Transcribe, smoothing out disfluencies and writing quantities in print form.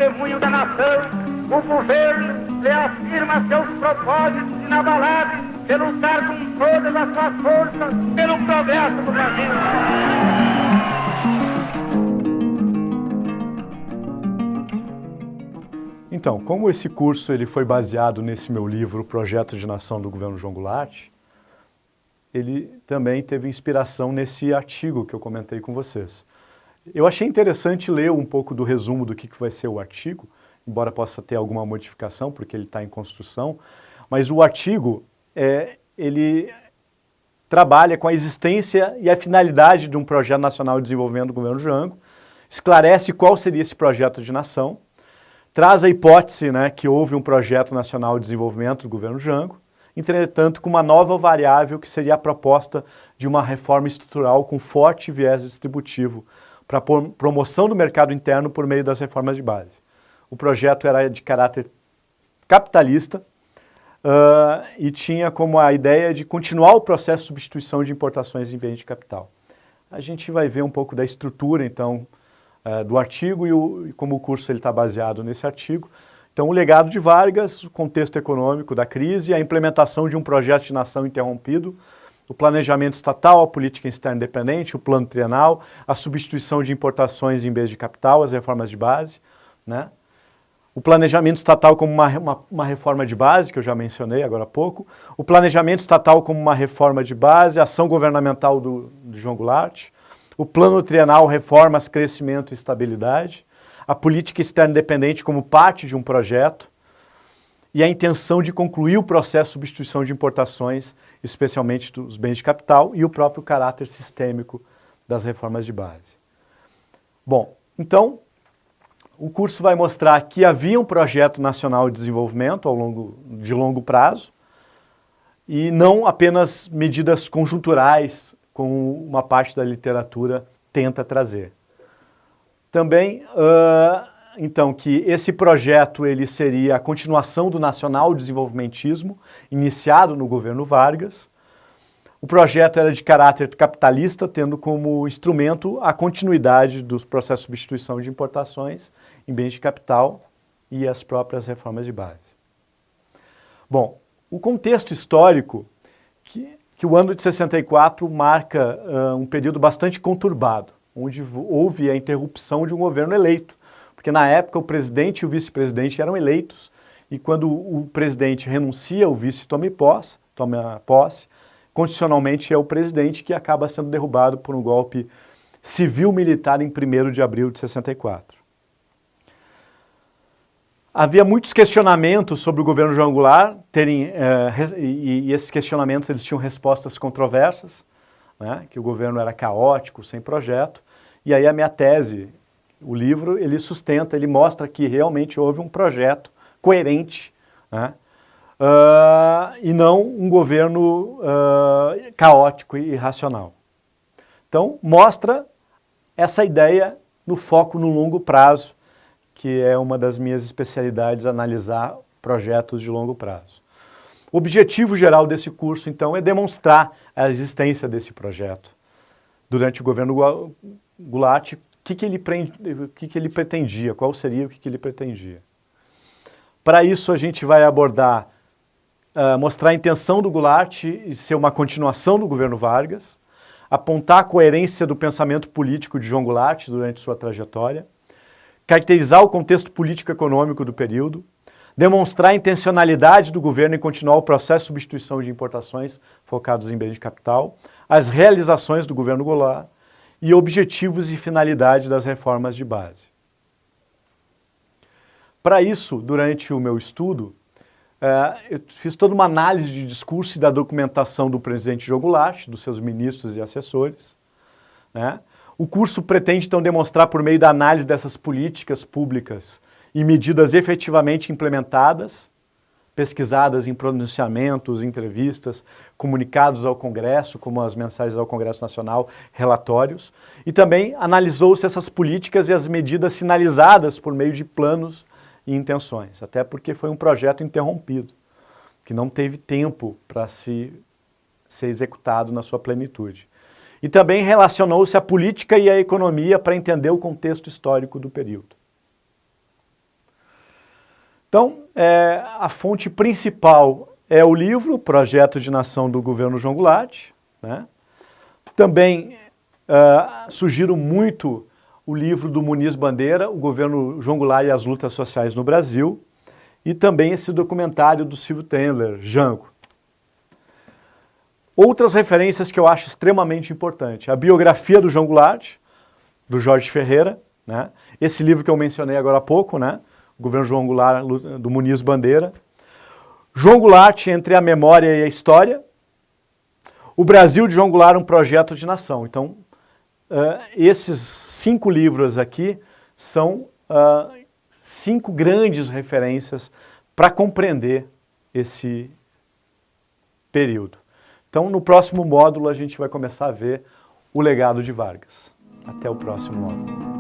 testemunho da nação, o governo reafirma seus propósitos inabaláveis de lutar com todas as suas forças pelo progresso do Brasil. Então, como esse curso ele foi baseado nesse meu livro, Projeto de Nação do Governo João Goulart, ele também teve inspiração nesse artigo que eu comentei com vocês. Eu achei interessante ler um pouco do resumo do que vai ser o artigo, embora possa ter alguma modificação, porque ele está em construção, mas o artigo, ele trabalha com a existência e a finalidade de um projeto nacional de desenvolvimento do governo Jango, esclarece qual seria esse projeto de nação, traz a hipótese, né, que houve um projeto nacional de desenvolvimento do governo Jango, entretanto com uma nova variável que seria a proposta de uma reforma estrutural com forte viés distributivo para promoção do mercado interno por meio das reformas de base. O projeto era de caráter capitalista e tinha como a ideia de continuar o processo de substituição de importações em bens de capital. A gente vai ver um pouco da estrutura, então, do artigo e como o curso está baseado nesse artigo. Então, o legado de Vargas, o contexto econômico da crise, a implementação de um projeto de nação interrompido, o planejamento estatal, a política externa independente, o plano trienal, a substituição de importações em bens de capital, as reformas de base, né? O planejamento estatal como uma reforma de base, que eu já mencionei agora há pouco, o planejamento estatal como uma reforma de base, a ação governamental de João Goulart, o plano trienal, reformas, crescimento e estabilidade, a política externa independente como parte de um projeto e a intenção de concluir o processo de substituição de importações, especialmente dos bens de capital, e o próprio caráter sistêmico das reformas de base. Bom, então, o curso vai mostrar que havia um projeto nacional de desenvolvimento de longo prazo e não apenas medidas conjunturais, como uma parte da literatura tenta trazer. Também, então, que esse projeto ele seria a continuação do nacional desenvolvimentismo, iniciado no governo Vargas. O projeto era de caráter capitalista, tendo como instrumento a continuidade dos processos de substituição de importações em bens de capital e as próprias reformas de base. Bom, o contexto histórico que o ano de 64 marca um período bastante conturbado, onde houve a interrupção de um governo eleito, porque na época o presidente e o vice-presidente eram eleitos, e quando o presidente renuncia, o vice toma posse, constitucionalmente é o presidente que acaba sendo derrubado por um golpe civil-militar em 1º de abril de 64. Havia muitos questionamentos sobre o governo João Goulart, e esses questionamentos eles tinham respostas controversas, né, que o governo era caótico, sem projeto, e aí a minha tese, o livro, ele sustenta, ele mostra que realmente houve um projeto coerente, né, e não um governo caótico e irracional. Então, mostra essa ideia no foco no longo prazo, que é uma das minhas especialidades, analisar projetos de longo prazo. O objetivo geral desse curso, então, é demonstrar a existência desse projeto. Durante o governo Goulart, o que ele pretendia, qual seria o que ele pretendia. Para isso, a gente vai abordar, mostrar a intenção do Goulart e ser uma continuação do governo Vargas, apontar a coerência do pensamento político de João Goulart durante sua trajetória, caracterizar o contexto político-econômico do período, demonstrar a intencionalidade do governo em continuar o processo de substituição de importações focados em bens de capital, as realizações do governo Goulart e objetivos e finalidade das reformas de base. Para isso, durante o meu estudo, eu fiz toda uma análise de discurso e da documentação do presidente João Goulart, dos seus ministros e assessores, né? O curso pretende, então, demonstrar por meio da análise dessas políticas públicas e medidas efetivamente implementadas, pesquisadas em pronunciamentos, entrevistas, comunicados ao Congresso, como as mensagens ao Congresso Nacional, relatórios, e também analisou-se essas políticas e as medidas sinalizadas por meio de planos e intenções, até porque foi um projeto interrompido, que não teve tempo para ser executado na sua plenitude. E também relacionou-se a política e a economia para entender o contexto histórico do período. Então, a fonte principal é o livro Projeto de Nação do Governo João Goulart, né? Também sugiro muito o livro do Muniz Bandeira, O Governo João Goulart e as Lutas Sociais no Brasil, e também esse documentário do Silvio Tendler, Jango. Outras referências que eu acho extremamente importantes, a biografia do João Goulart, do Jorge Ferreira, né? Esse livro que eu mencionei agora há pouco, né? O Governo João Goulart, do Muniz Bandeira. João Goulart, Entre a Memória e a História. O Brasil de João Goulart, um projeto de nação. Então, esses 5 livros aqui são 5 grandes referências para compreender esse período. Então, no próximo módulo, a gente vai começar a ver o legado de Vargas. Até o próximo módulo.